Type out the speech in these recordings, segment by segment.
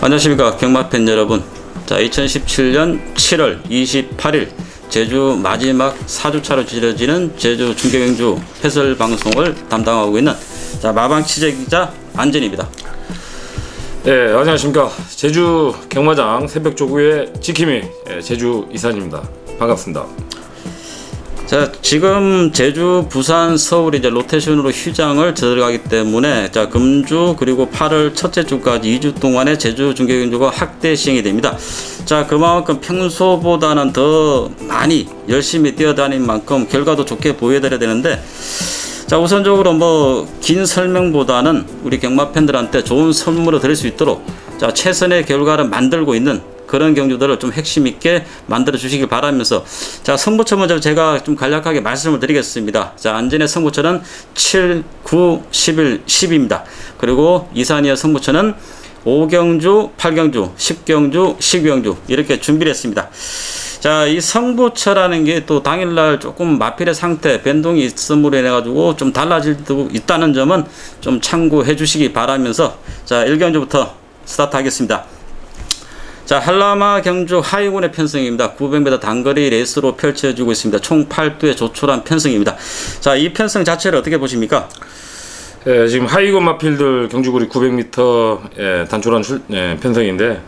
안녕하십니까 경마팬 여러분. 자, 2017년 7월 28일 제주 마지막 4주차로 치러지는 제주 중계경주 해설 방송을 담당하고 있는 마방 취재기자 안전입니다. 네, 안녕하십니까. 제주 경마장 새벽조구의 지킴이 제주 이산입니다. 반갑습니다. 자, 지금 제주, 부산, 서울이 이제 로테이션으로 휴장을 들어가기 때문에 금주 그리고 8월 첫째 주까지 2주 동안의 제주 중계경주가 확대 시행이 됩니다. 자, 그만큼 평소보다는 더 많이 열심히 뛰어다닌 만큼 결과도 좋게 보여드려야 되는데, 자, 우선적으로 긴 설명보다는 우리 경마 팬들한테 좋은 선물을 드릴 수 있도록 최선의 결과를 만들고 있는 그런 경주들을 좀 핵심 있게 만들어 주시길 바라면서, 자, 승부처 먼저 제가 좀 간략하게 말씀을 드리겠습니다. 자, 안전의 승부처는 7, 9, 11, 10입니다. 그리고 이산이의 승부처는 5경주, 8경주, 10경주, 12경주 이렇게 준비를 했습니다. 자, 이 승부처라는 게 또 당일날 조금 마필의 상태 변동이 있음으로 인해 가지고 좀 달라질 수도 있다는 점은 좀 참고해 주시기 바라면서, 자, 1경주부터 스타트 하겠습니다. 자, 한라마 경주 하위군의 편성입니다. 900m 단거리 레이스로 펼쳐지고 있습니다. 총 8두의 조촐한 편성입니다. 자, 이 편성 자체를 어떻게 보십니까? 예, 지금 하위군 마필들 경주거리 900m 단촐한 편성인데,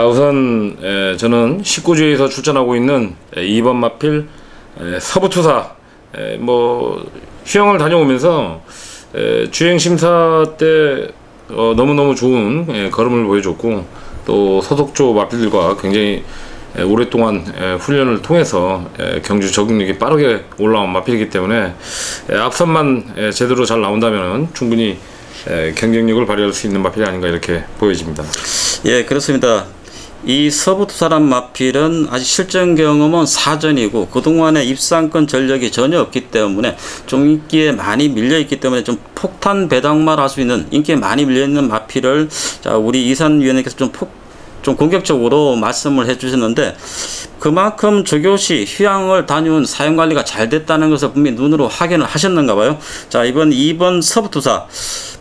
우선 저는 19주에서 출전하고 있는 2번 마필 서부투사, 휴양을 다녀오면서 주행심사 때 너무너무 좋은 걸음을 보여줬고, 또 소속조 마필들과 굉장히 오랫동안 훈련을 통해서 경주 적응력이 빠르게 올라온 마필이기 때문에 앞선만 제대로 잘 나온다면 충분히 경쟁력을 발휘할 수 있는 마필이 아닌가 이렇게 보여집니다. 예, 그렇습니다. 이 서부투사란 마필은 아직 실전 경험은 사전이고 그동안의 입상권 전력이 전혀 없기 때문에 좀 인기에 많이 밀려있기 때문에 좀 폭탄 배당만 할 수 있는, 인기에 많이 밀려있는 마필을, 자, 우리 이산위원님께서 좀 공격적으로 말씀을 해주셨는데, 그만큼 조교시 휴양을 다녀온 사용관리가 잘 됐다는 것을 분명히 눈으로 확인을 하셨는가 봐요. 자, 이번 2번 서부투사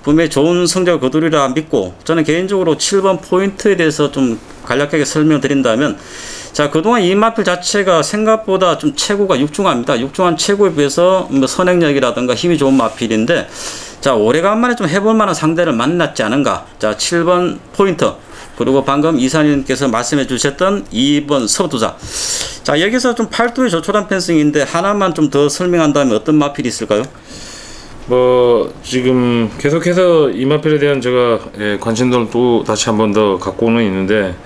분명히 좋은 성적을 거두리라 믿고, 저는 개인적으로 7번 포인트에 대해서 좀 간략하게 설명드린다면, 자, 그동안 이 마필 자체가 생각보다 좀 체구가 육중합니다. 육중한 체구에 비해서 선행력이라든가 힘이 좋은 마필인데, 자, 오래간만에 좀 해볼 만한 상대를 만났지 않은가. 자, 7번 포인트, 그리고 방금 이사님께서 말씀해 주셨던 2번 서부투사. 자, 여기서 좀 8두의 조촐한 편성인데 하나만 좀 더 설명한다면 어떤 마필이 있을까요? 지금 계속해서 이 마필에 대한 제가 관심도를 또 다시 한 번 더 갖고는 있는데,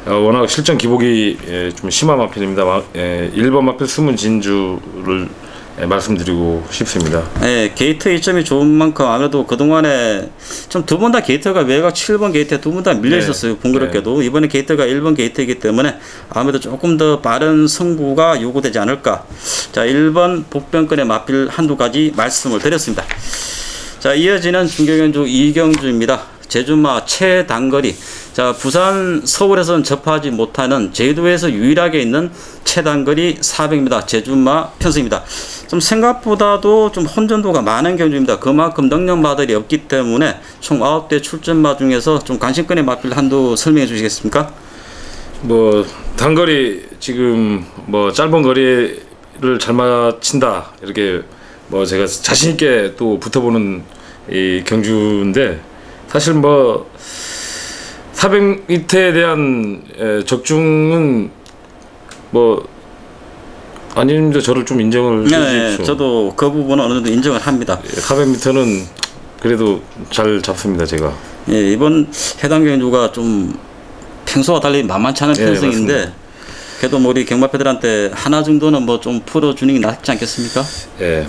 워낙 실전 기복이 좀 심한 마필입니다. 1번 마필 숨은진주를 말씀드리고 싶습니다. 네, 게이트 이점이 좋은 만큼 아무래도 그동안에 좀 두 번 다 게이트가 외곽 7번 게이트에 두 번 다 밀려 있었어요. 공교롭게도. 이번에 게이트가 1번 게이트이기 때문에 아무래도 조금 더 빠른 승부가 요구되지 않을까. 자, 1번 복병권의 마필 한두 가지 말씀을 드렸습니다. 자, 이어지는 중계경주 2경주입니다. 제주마 최단거리. 자, 부산, 서울에서는 접하지 못하는 제주도에서 유일하게 있는 최단거리 400m 제주마 편성입니다. 좀 생각보다도 좀 혼전도가 많은 경주입니다. 그만큼 능력마들이 없기 때문에 총 9대 출전마 중에서 좀 관심권의 마필 한두 설명해 주시겠습니까? 단거리 지금 짧은 거리를 잘 맞힌다 이렇게 제가 자신 있게 또 붙어보는 이 경주인데, 사실 400m에 대한 적중은 아닙니다. 저를 좀 인정을 해주십시오. 네, 저도 그 부분은 어느 정도 인정을 합니다. 400m는 그래도 잘 잡습니다, 제가. 예, 이번 해당 경주가 좀 평소와 달리 만만치 않은 편성인데, 맞습니다. 그래도 우리 경마패들한테 하나 정도는 좀 풀어주는 게 낫지 않겠습니까? 예,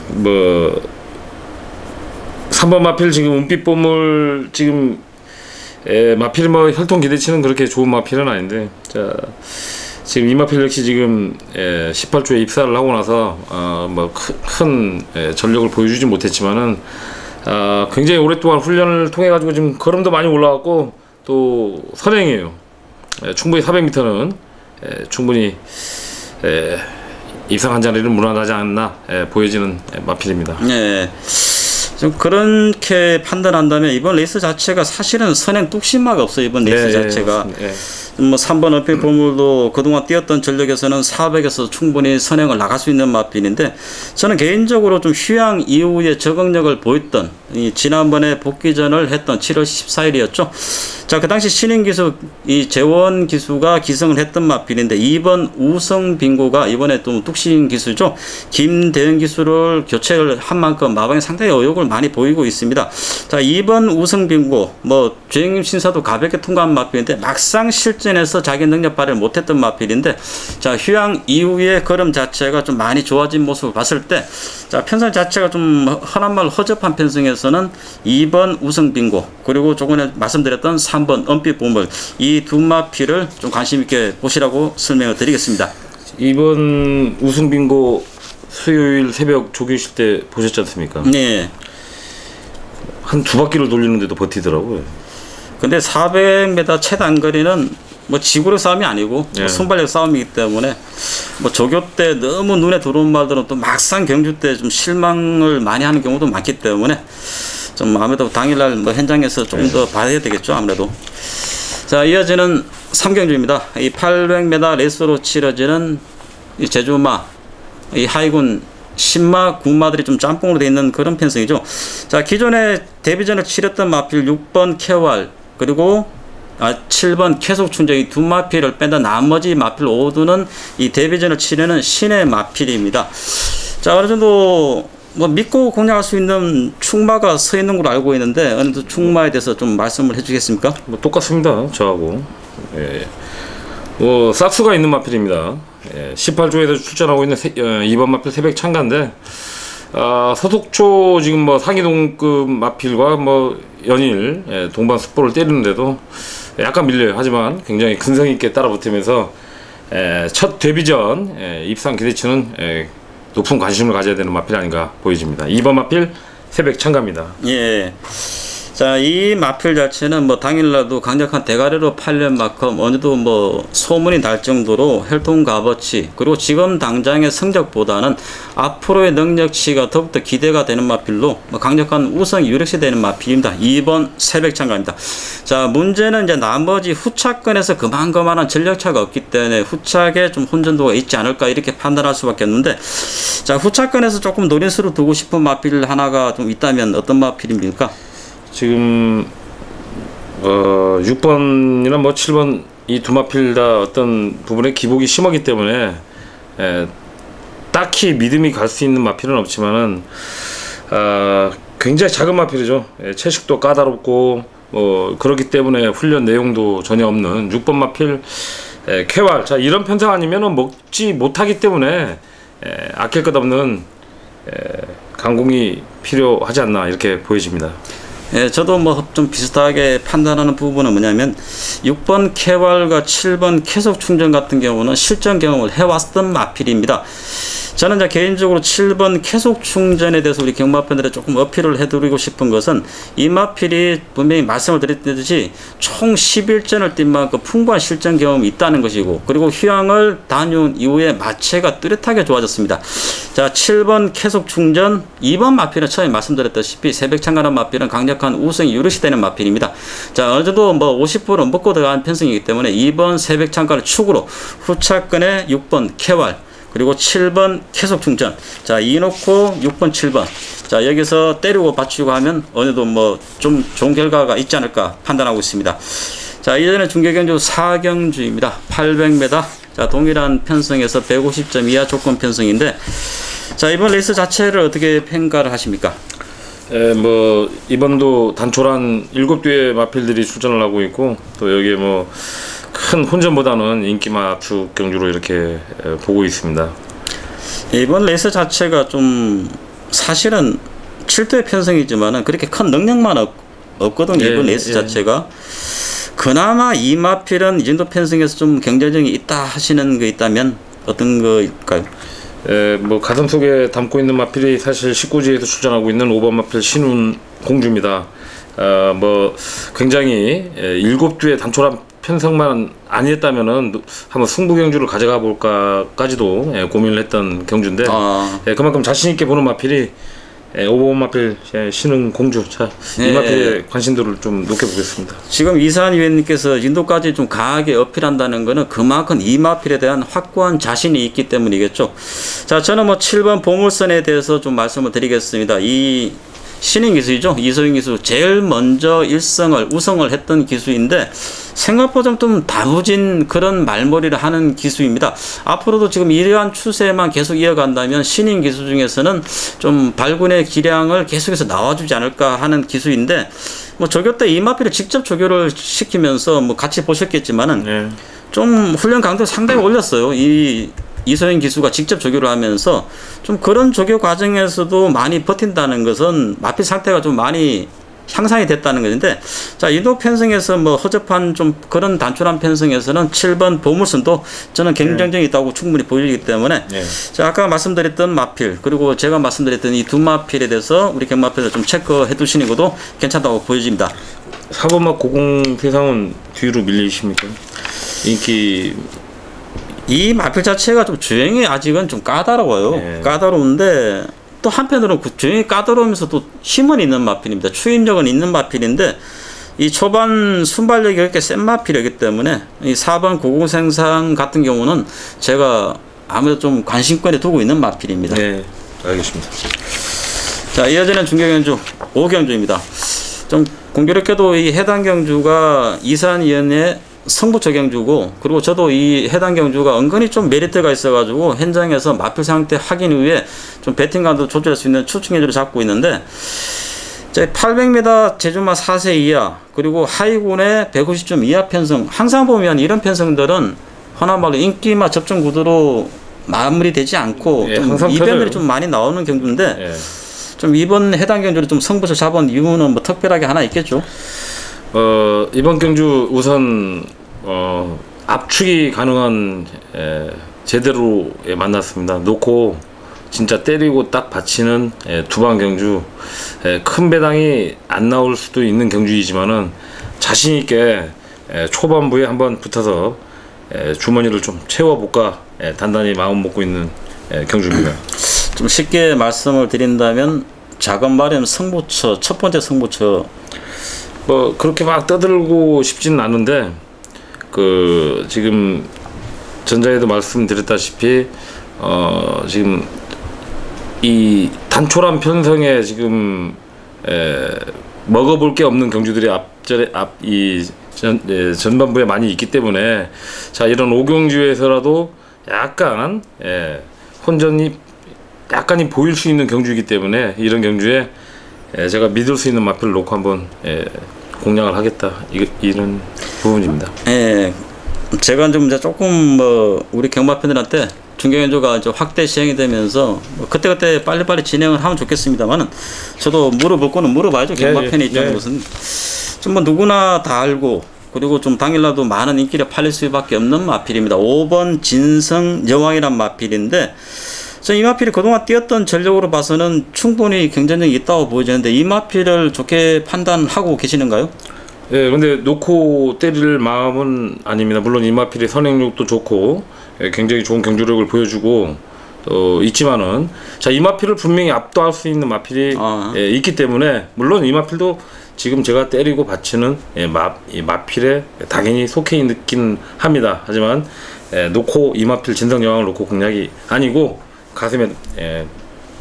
3번 마필 지금 은빛 보물 지금 마필 혈통 기대치는 그렇게 좋은 마필은 아닌데, 자, 지금 이 마필 역시 지금 18주에 입사를 하고 나서 큰 전력을 보여주지 못했지만은 굉장히 오랫동안 훈련을 통해 가지고 지금 걸음도 많이 올라갔고 또 선행이에요. 충분히 400m는 충분히 입상 한 자리를 무난하지 않나 보여지는 마필입니다. 네. 좀 그렇게 판단한다면 이번 레이스 자체가 사실은 선행 뚝심마가 없어요. 이번 레이스 자체가. 뭐 3번 어필 보물도 그동안 뛰었던 전력에서는 400에서 충분히 선행을 나갈 수 있는 마필인데, 저는 개인적으로 좀 휴양 이후에 적응력을 보였던 이 지난번에 복귀전을 했던 7월 14일이었죠. 자, 그 당시 신인 기수 이 재원 기수가 기승을 했던 마필인데, 2번 우성 빙고가 이번에 또 뚝심 기수죠. 김대현 기수를 교체를 한 만큼 마방에 상당히 의욕을 많이 보이고 있습니다. 자, 2번 우성 빙고 뭐 주행임 심사도 가볍게 통과한 마필인데 막상 실전에서 자기 능력 발휘를 못했던 마필인데, 자, 휴양 이후에 걸음 자체가 좀 많이 좋아진 모습을 봤을 때, 자, 편성 자체가 좀 흔한 말 허접한 편성에서는 2번 우성 빙고 그리고 조금 전에 말씀드렸던 3번 은빛 보물, 이 두 마필을 좀 관심 있게 보시라고 설명을 드리겠습니다. 이번 우승 빙고 수요일 새벽 조기실 때 보셨지 않습니까? 네. 한 두 바퀴를 돌리는데도 버티더라고요. 근데 400m 최단거리는 뭐 지구력 싸움이 아니고 네. 순발력 싸움이기 때문에 뭐 조교 때 너무 눈에 들어온 말들은 또 막상 경주 때 좀 실망을 많이 하는 경우도 많기 때문에 좀 아무래도 당일날 뭐 현장에서 조금 더 봐야 되겠죠, 아무래도. 자, 이어지는 3경주입니다. 이 800m 레이스로 치러지는 이 제주마, 이 하이군 10마, 9마들이 좀 짬뽕으로 되어 있는 그런 편성이죠. 자, 기존에 데뷔전을 치렀던 마필 6번 캐왈 그리고 7번 계속 충전, 이 두 마필을 뺀다 나머지 마필 5두는 이 데뷔전을 치르는 신의 마필입니다. 자, 어느 정도 뭐 믿고 공략할 수 있는 충마가 서 있는 걸로 알고 있는데, 어느 정도 충마에 대해서 좀 말씀을 해주겠습니까? 뭐 똑같습니다, 저하고. 예. 뭐 싹수가 있는 마필입니다. 예. 18조에서 출전하고 있는 2번 마필 새벽 참가인데, 서독초 지금 뭐 상위 동급 마필과 뭐 연일 동반 숫보를 때리는데도 약간 밀려요. 하지만 굉장히 근성 있게 따라붙으면서 첫 데뷔전 입상 기대치는 높은 관심을 가져야 되는 마필 아닌가 보여집니다. 2번 마필 새벽 참가입니다. 예. 자, 이 마필 자체는 뭐 당일날도 강력한 대가리로 팔린 만큼 어느 정도 뭐 소문이 날 정도로 혈통 값어치 그리고 지금 당장의 성적보다는 앞으로의 능력치가 더욱더 기대가 되는 마필로 뭐 강력한 우승 유력시 되는 마필입니다. 2번 새벽 참가입니다. 자, 문제는 이제 나머지 후차권에서 그만한 전력차가 없기 때문에 후차에 좀 혼전도가 있지 않을까 이렇게 판단할 수밖에 없는데, 자, 후차권에서 조금 노린수로 두고 싶은 마필 하나가 좀 있다면 어떤 마필입니까? 지금 6번이나 뭐 7번 이 두 마필 다 어떤 부분에 기복이 심하기 때문에 딱히 믿음이 갈 수 있는 마필은 없지만은 굉장히 작은 마필이죠. 채식도 까다롭고 뭐 그렇기 때문에 훈련 내용도 전혀 없는 6번 마필 쾌활. 자, 이런 편성 아니면은 먹지 못하기 때문에 아낄 것 없는 강공이 필요하지 않나 이렇게 보여집니다. 예, 저도 뭐 좀 비슷하게 판단하는 부분은 뭐냐면 6번 캐왈과 7번 계속 충전 같은 경우는 실전 경험을 해왔던 마필입니다. 저는 이제 개인적으로 7번 계속 충전에 대해서 우리 경마팬들에 조금 어필을 해드리고 싶은 것은, 이 마필이 분명히 말씀을 드렸듯이 총 11전을 뛴 만큼 풍부한 실전 경험이 있다는 것이고, 그리고 휴양을 다녀온 이후에 마체가 뚜렷하게 좋아졌습니다. 자, 7번 계속 충전, 2번 마필은 처음에 말씀드렸다시피 새벽 참가하는 마필은 강력한 우승이 유력시 되는 마필입니다. 자, 어느 정도 뭐 50% 먹고 들어가는 편성이기 때문에 2번 새벽 참가를 축으로 후차권에 6번 캐왈 그리고 7번 계속 충전, 자, 이놓고 6번 7번, 자, 여기서 때리고 받치고 하면 어느 정도 뭐 좀 좋은 결과가 있지 않을까 판단하고 있습니다. 자, 이전에 중계경주 4경주입니다. 800m, 자, 동일한 편성에서 150점 이하 조건 편성인데, 자, 이번 레이스 자체를 어떻게 평가를 하십니까? 뭐 이번도 단촐한 7대의 마필들이 출전을 하고 있고, 또 여기에 뭐 큰 혼전보다는 인기마 압축 경주로 이렇게 보고 있습니다. 이번 레이스 자체가 좀 사실은 7대 편성이지만은 그렇게 큰 능력만 없거든요. 이번 레이스 자체가. 그나마 이 마필은 이 정도 편성에서 좀 경쟁력이 있다 하시는 거 있다면 어떤 거일까요? 뭐 가슴 속에 담고 있는 마필이 사실 19지에서 출전하고 있는 5번 마필 신운 공주입니다. 뭐 굉장히 7대의 단촐한 편성만 아니었다면은 한번 승부 경주를 가져가 볼까까지도 고민을 했던 경주인데, 그만큼 자신 있게 보는 마필이 오버원 마필 신흥 공주. 자, 이 네. 마필의 관심도를 좀 높게 보겠습니다. 지금 이산 위원님께서 인도까지 좀 강하게 어필한다는 것은 그만큼 이 마필에 대한 확고한 자신이 있기 때문이겠죠. 자, 저는 뭐 7번 보물선에 대해서 좀 말씀을 드리겠습니다. 이 신인 기수이죠. 이소영 기수 제일 먼저 우승을 했던 기수인데 생각보다 좀 다부진 그런 말머리를 하는 기수입니다. 앞으로도 지금 이러한 추세만 계속 이어간다면 신인 기수 중에서는 좀 발군의 기량을 계속해서 나와주지 않을까 하는 기수인데 뭐 조교 때 이마필을 직접 조교를 시키면서 뭐 같이 보셨겠지만은 네. 좀 훈련 강도 상당히 올렸어요. 이소영 기수가 직접 조교를 하면서 좀 그런 조교 과정에서도 많이 버틴다는 것은 마필 상태가 좀 많이 향상이 됐다는 것인데, 자, 인도 편성에서 뭐 허접한 좀 그런 단촐한 편성에서는 7번 보물선도 저는 경쟁력이 있다고 충분히 보이기 때문에 네. 자, 아까 말씀드렸던 마필 그리고 제가 말씀드렸던 이 두 마필에 대해서 우리 경마필을 좀 체크해 두시는 것도 괜찮다고 보여집니다. 4번막 고공 대상은 뒤로 밀리십니까? 인기 이 마필 자체가 좀 주행이 아직은 좀 까다로워요. 네. 까다로운데 또 한편으로는 그 주행이 까다로우면서 또 힘은 있는 마필입니다. 추임력은 있는 마필인데 이 초반 순발력이 그렇게 센 마필이기 때문에 이 4번 고공생상 같은 경우는 제가 아무래도 좀 관심권에 두고 있는 마필입니다. 네, 알겠습니다. 자, 이어지는 중경경주 5경주입니다. 좀 공교롭게도 이 해당 경주가 이산위원의 성부처 경주고, 그리고 저도 이 해당 경주가 은근히 좀 메리트가 있어가지고 현장에서 마필 상태 확인 후에 좀 배팅감도 조절할 수 있는 추측해주를 잡고 있는데, 800m 제주마 4세 이하 그리고 하위군의 150점 이하 편성, 항상 보면 이런 편성들은 흔한말로 인기마 접종 구도로 마무리되지 않고 예, 좀 항상 이변들이 펴져요. 좀 많이 나오는 경주인데 예. 좀 이번 해당 경주를 좀 성부처 잡은 이유는 뭐 특별하게 하나 있겠죠? 이번 경주 우선 압축이 가능한 제대로 만났습니다. 놓고 진짜 때리고 딱 받치는 두방 경주. 큰 배당이 안 나올 수도 있는 경주이지만은 자신 있게 초반부에 한번 붙어서 주머니를 좀 채워볼까 단단히 마음 먹고 있는 경주입니다. 좀 쉽게 말씀을 드린다면 작은 마련 성부처, 첫 번째 성부처. 뭐 그렇게 막 떠들고 싶지는 않은데 지금 전자에도 말씀드렸다시피 지금 이 단촐한 편성에 지금 먹어볼 게 없는 경주들이 전반부에 많이 있기 때문에 자, 이런 5경주에서라도 약간 혼전이 약간이 보일 수 있는 경주이기 때문에 이런 경주에 제가 믿을 수 있는 마필을 놓고 한번 공략을 하겠다, 이런 부분입니다. 예, 제가 좀 이제 조금 뭐 우리 경마팬들한테 중경연주가 이제 확대 시행이 되면서 뭐 그때그때 빨리빨리 진행을 하면 좋겠습니다만은 저도 물어볼 거는 물어봐야죠. 경마팬이 있다는 것은 좀 뭐 누구나 다 알고, 그리고 좀 당일날도 많은 인기를 팔릴 수밖에 없는 마필입니다. 5번 진성 여왕이란 마필인데, 저 이 마필이 그동안 뛰었던 전력으로 봐서는 충분히 경쟁력이 있다고 보여지는데 이 마필을 좋게 판단하고 계시는가요? 예, 근데 놓고 때릴 마음은 아닙니다. 물론 이 마필의 선행력도 좋고 굉장히 좋은 경주력을 보여주고 있지만은 자, 이 마필을 분명히 압도할 수 있는 마필이 있기 때문에 물론 이 마필도 지금 제가 때리고 받치는 이 마필에 당연히 속해 있긴 합니다. 하지만 놓고 이 마필 진성 여왕을 놓고 공략이 아니고 가슴에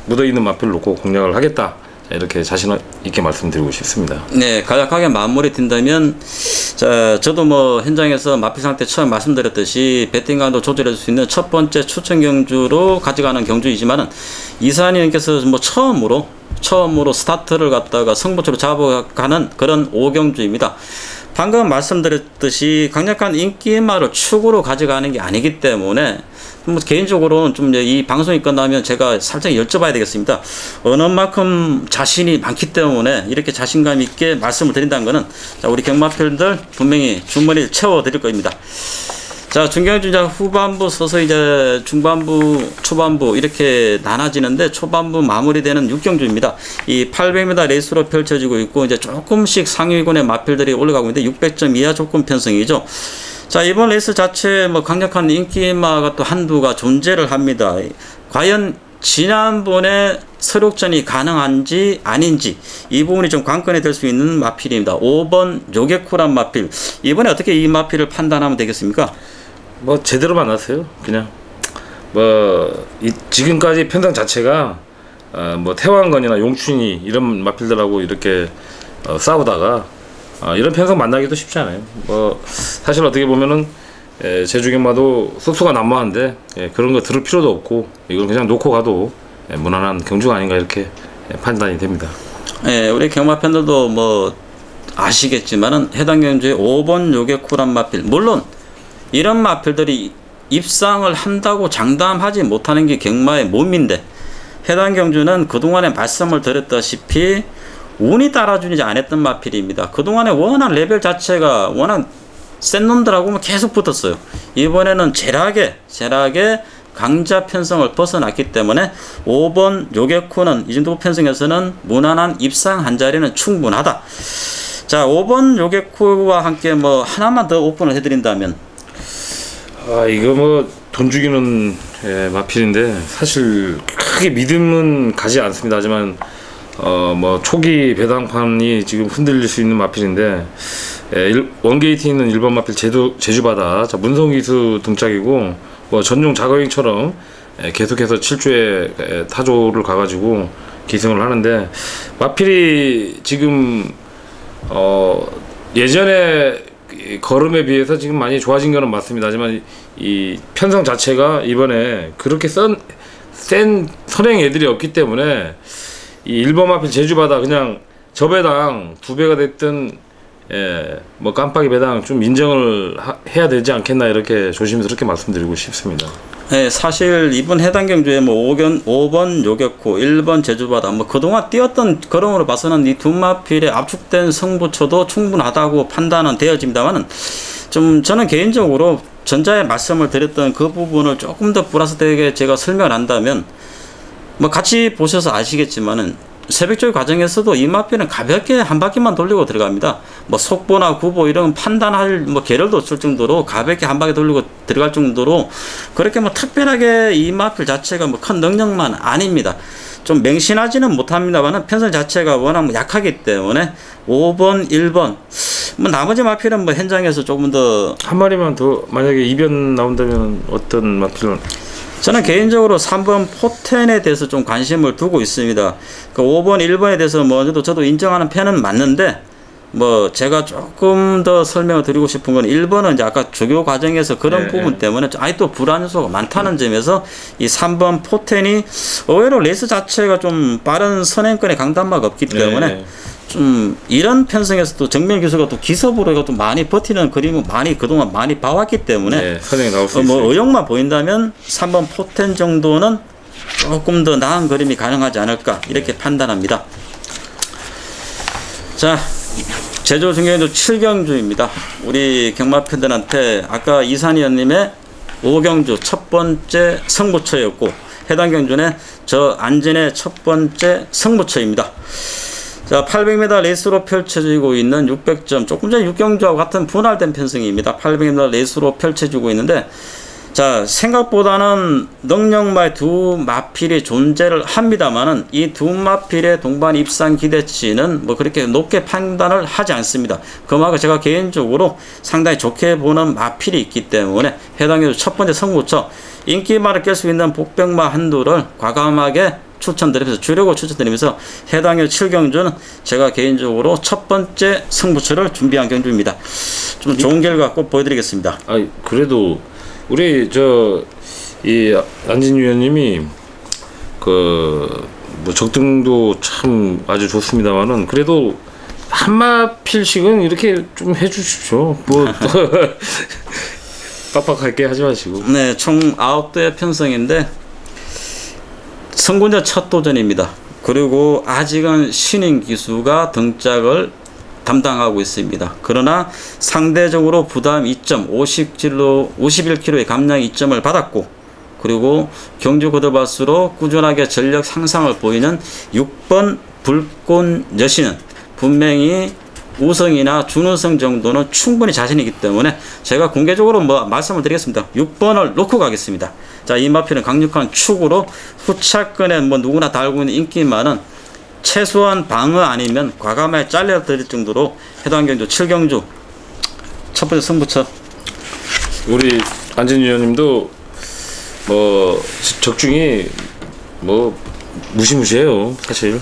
묻어있는 마필을 놓고 공략을 하겠다, 이렇게 자신 있게 말씀드리고 싶습니다. 네, 간략하게 마무리 든다면, 자, 저도 뭐 현장에서 마필 상태 처음 말씀드렸듯이 배팅감도 조절해 줄 수 있는 첫 번째 추천 경주로 가져가는 경주이지만은 이사님께서 뭐 처음으로 스타트를 갖다가 성부처로 잡아가는 그런 5경주입니다. 방금 말씀드렸듯이 강력한 인기마를 축으로 가져가는 게 아니기 때문에 뭐 개인적으로는 좀 이 방송이 끝나면 제가 살짝 여쭤봐야 되겠습니다. 어느 만큼 자신이 많기 때문에 이렇게 자신감 있게 말씀을 드린다는 것은 자, 우리 경마팬들 분명히 주머니를 채워 드릴 겁니다. 자, 중경주 후반부 서서 이제 중반부, 초반부 이렇게 나눠지는데 초반부 마무리되는 6경주입니다. 이 800m 레이스로 펼쳐지고 있고 이제 조금씩 상위군의 마필들이 올라가고 있는데 600점 이하 조건 편성이죠. 자, 이번 레이스 자체에 뭐 강력한 인기마가 또 한두가 존재를 합니다. 과연 지난번에 서력전이 가능한지 아닌지 이 부분이 좀 관건이 될 수 있는 마필입니다. 5번 요게쿠란 마필. 이번에 어떻게 이 마필을 판단하면 되겠습니까? 뭐 제대로 만났어요. 그냥 지금까지 편성 자체가 뭐 태왕건이나 용춘이 이런 마필들하고 이렇게 싸우다가 이런 편성 만나기도 쉽지 않아요. 뭐 사실 어떻게 보면은 제주경마도 섭수가 난무한데 그런 거 들을 필요도 없고 이걸 그냥 놓고 가도 무난한 경주가 아닌가 이렇게 판단이 됩니다. 우리 경마 팬들도 뭐 아시겠지만은 해당 경주에 5번 요게쿠란 마필, 물론 이런 마필들이 입상을 한다고 장담하지 못하는 게 경마의 몸인데, 해당 경주는 그동안에 말씀을 드렸다시피 운이 따라주지 않았던 마필입니다. 그동안에 워낙 레벨 자체가 워낙 센 놈들하고 계속 붙었어요. 이번에는 제락에 강자 편성을 벗어났기 때문에 5번 요게쿠는 이 정도 편성에서는 무난한 입상 한 자리는 충분하다. 자, 5번 요게쿠와 함께 뭐 하나만 더 오픈을 해드린다면, 이거 뭐 돈 주기는 마필인데 사실 크게 믿음은 가지 않습니다. 하지만 뭐 초기 배당판이 지금 흔들릴 수 있는 마필인데, 원게이트에 있는 1번 마필 제주바다, 문성기수 등짝이고 뭐 전용 자거잉처럼 계속해서 7주에 타조를 가가지고 기승을 하는데, 마필이 지금 예전에 걸음에 비해서 지금 많이 좋아진 거는 맞습니다. 하지만 이 편성 자체가 이번에 그렇게 센 선행 애들이 없기 때문에 이 1번 마필 제주바다 그냥 저 배당 2배가 됐든 뭐 깜빡이 배당 좀 인정을 해야 되지 않겠나 이렇게 조심스럽게 말씀드리고 싶습니다. 사실 이번 해당 경주에 뭐 5번 요게쿠, 1번 제주바다 뭐 그동안 뛰었던 걸음으로 봐서는 이 두 마필의 압축된 승부처도 충분하다고 판단은 되어집니다만은, 좀 저는 개인적으로 전자에 말씀을 드렸던 그 부분을 조금 더 플러스되게 제가 설명을 한다면, 뭐 같이 보셔서 아시겠지만은 새벽조회 과정에서도 이 마필은 가볍게 한 바퀴만 돌리고 들어갑니다. 뭐 속보나 구보 이런 판단할 뭐 계열도 없을 정도로 가볍게 한 바퀴 돌리고 들어갈 정도로, 그렇게 뭐 특별하게 이 마필 자체가 뭐 큰 능력만 아닙니다. 좀 맹신하지는 못합니다만 편성 자체가 워낙 뭐 약하기 때문에 5번, 1번 뭐 나머지 마필은 뭐 현장에서 조금 더 한 마리만 더 만약에 이변 나온다면 어떤 마필은? 저는 개인적으로 3번 포텐에 대해서 좀 관심을 두고 있습니다. 그 5번, 1번에 대해서 뭐 저도 인정하는 편은 맞는데, 뭐 제가 조금 더 설명을 드리고 싶은 건 1번은 이제 아까 조교 과정에서 그런 부분 때문에 아직도 불안 요소가 많다는 점에서 이 3번 포텐이 의외로 레이스 자체가 좀 빠른 선행권의 강단마가 없기 때문에 좀 이런 편성에서도 정면 기수가 또 기습으로 또 많이 버티는 그림을 그동안 많이 봐왔기 때문에 선행이 나올 수 뭐 있어요. 의욕만 보인다면 3번 포텐 정도는 조금 더 나은 그림이 가능하지 않을까 이렇게 판단합니다. 자, 제주 중경주 7경주입니다. 우리 경마 팬들한테 아까 이산희 의원님의 5경주 첫 번째 승부처였고, 해당 경주는 저 안진의 첫 번째 승부처입니다. 자, 800m 레이스로 펼쳐지고 있는 600점, 조금 전에 6경주와 같은 분할된 편성입니다. 800m 레이스로 펼쳐지고 있는데, 자, 생각보다는 능력마의 두 마필이 존재를 합니다만은 이 두 마필의 동반 입상 기대치는 뭐 그렇게 높게 판단을 하지 않습니다. 그만큼 제가 개인적으로 상당히 좋게 보는 마필이 있기 때문에 해당해서 첫 번째 승부처 인기마를 깰 수 있는 복병마 한두를 과감하게 추천드리면서 주려고 추천드리면서 해당의 7경주는 제가 개인적으로 첫 번째 승부처를 준비한 경주입니다. 좀 좋은 결과 꼭 보여드리겠습니다. 그래도 우리 이 안진 위원님이 뭐 적등도 참 아주 좋습니다만은 그래도 한마필씩은 이렇게 좀 해주십시오. 뭐 빡빡하게 하지 마시고. 네, 총 9대의 편성인데 선군자 첫 도전입니다. 그리고 아직은 신인 기수가 등짝을 담당하고 있습니다. 그러나 상대적으로 부담 2점, 51kg의 감량 2점을 받았고, 그리고 경주 거듭할수록 꾸준하게 전력 향상을 보이는 6번 불꽃 여신은 분명히 우승이나 준우승 정도는 충분히 자신이기 때문에 제가 공개적으로 뭐 말씀을 드리겠습니다. 6번을 놓고 가겠습니다. 자, 이 마필은 강력한 축으로 후차권에 뭐 누구나 다 알고 있는 인기만은 최소한 방어 아니면 과감하게 잘려드릴 정도로 해당 경주 7경주 첫 번째 승부처. 우리 안진희 위원님도 뭐 적중이 뭐 무시무시해요 사실.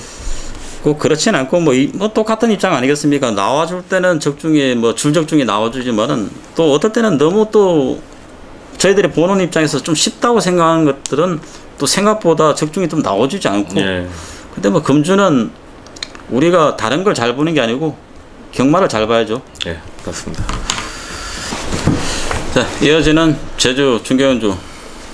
꼭 그렇진 않고 뭐 똑같은 입장 아니겠습니까? 나와줄 때는 적중이 뭐 줄적중이 나와주지만은 또 어떨 때는 너무 또 저희들이 보는 입장에서 좀 쉽다고 생각하는 것들은 또 생각보다 적중이 좀 나와주지 않고. 근데 뭐 금주는 우리가 다른 걸 잘 보는 게 아니고 경마를 잘 봐야죠. 예, 맞습니다. 자, 이어지는 제주 중계연주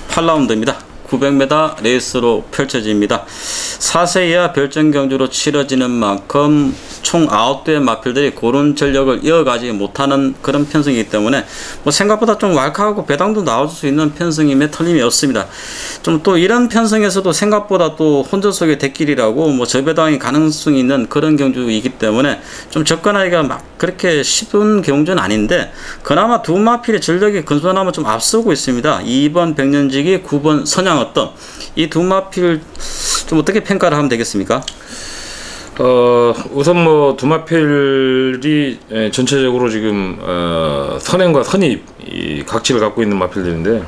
8라운드입니다. 900m 레이스로 펼쳐집니다. 4세 이하 별정 경주로 치러지는 만큼 총 9대의 마필들이 고른 전력을 이어가지 못하는 그런 편성이기 때문에 뭐 생각보다 좀 왈칵하고 배당도 나와줄 수 있는 편성임에 틀림이 없습니다. 좀 또 이런 편성에서도 생각보다 또 혼조석의 대길이라고 뭐 저배당이 가능성이 있는 그런 경주이기 때문에 좀 접근하기가 막 그렇게 쉬운 경주는 아닌데 그나마 두 마필의 전력이 근소하면 좀 앞서고 있습니다. 2번 백년지기, 9번 선양어떤 이 두 마필 좀 어떻게 평가를 하면 되겠습니까? 우선 뭐 두마필이 전체적으로 지금 선행과 선입 이 각지를 갖고 있는 마필들인데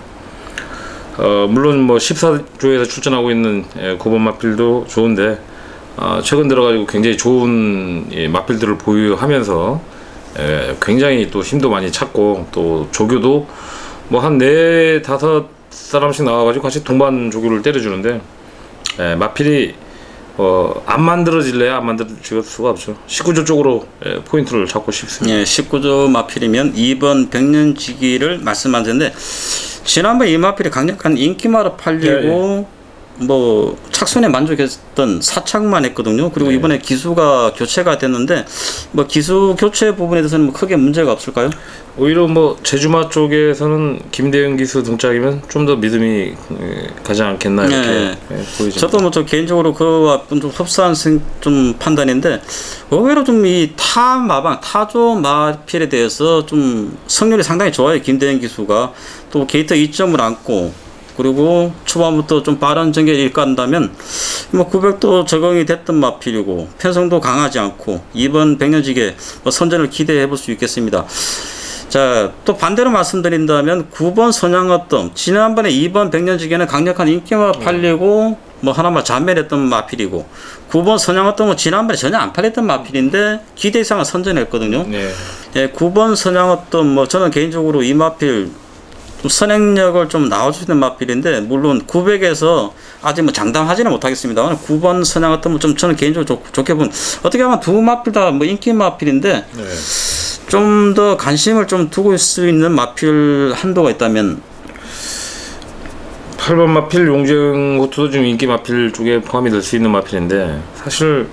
물론 뭐 14조에서 출전하고 있는 9번 마필도 좋은데 최근 들어가지고 굉장히 좋은 마필들을 보유하면서 굉장히 또 힘도 많이 찾고 또 조교도 뭐 한 4-5사람씩 나와가지고 같이 동반 조교를 때려주는데 마필이 안 만들어질래야 안 만들어질 수가 없죠. 19조 쪽으로 포인트를 잡고 싶습니다. 19조 마필이면 2번 백년지기를 말씀하셨는데 지난번 이 마필이 강력한 인기마로 팔리고 뭐 착순에 만족했던 사착만 했거든요. 그리고 이번에 기수가 교체가 됐는데 뭐 기수 교체 부분에 대해서는 뭐 크게 문제가 없을까요? 오히려 뭐 제주마 쪽에서는 김대영 기수 등짝이면 좀 더 믿음이 가지 않겠나 이렇게 보이죠. 저도 뭐 저 개인적으로 그와 좀 흡사한 좀 판단인데 의외로 좀 이 타조 마필에 대해서 좀 성률이 상당히 좋아요. 김대영 기수가 또 게이트 2점을 안고 그리고 초반부터 좀 빠른 전개를 일관한다면 뭐 900도 적응이 됐던 마필이고 편성도 강하지 않고 2번 백년지게 뭐 선전을 기대해 볼 수 있겠습니다. 자, 또 반대로 말씀드린다면 9번 선양어떤 지난번에 2번 백년지게는 강력한 인기가 팔리고 뭐 하나만 잔멸했던 마필이고 9번 선양어떤은 지난번에 전혀 안 팔렸던 마필인데 기대 이상을 선전했거든요. 9번 선양어떤 뭐 저는 개인적으로 이 마필 좀 선행력을 좀 나올 수 있는 마필인데 물론 900에서 아직 뭐 장담하지는 못하겠습니다만 9번 선양어떤 뭐 좀 저는 개인적으로 좋게 본 어떻게 보면 두 마필 다 뭐 인기 마필인데 좀 더 관심을 좀 두고 있을 수 있는 마필 한도가 있다면 8번 마필 용쟁호투도 지금 인기 마필 쪽에 포함이 될 수 있는 마필인데 사실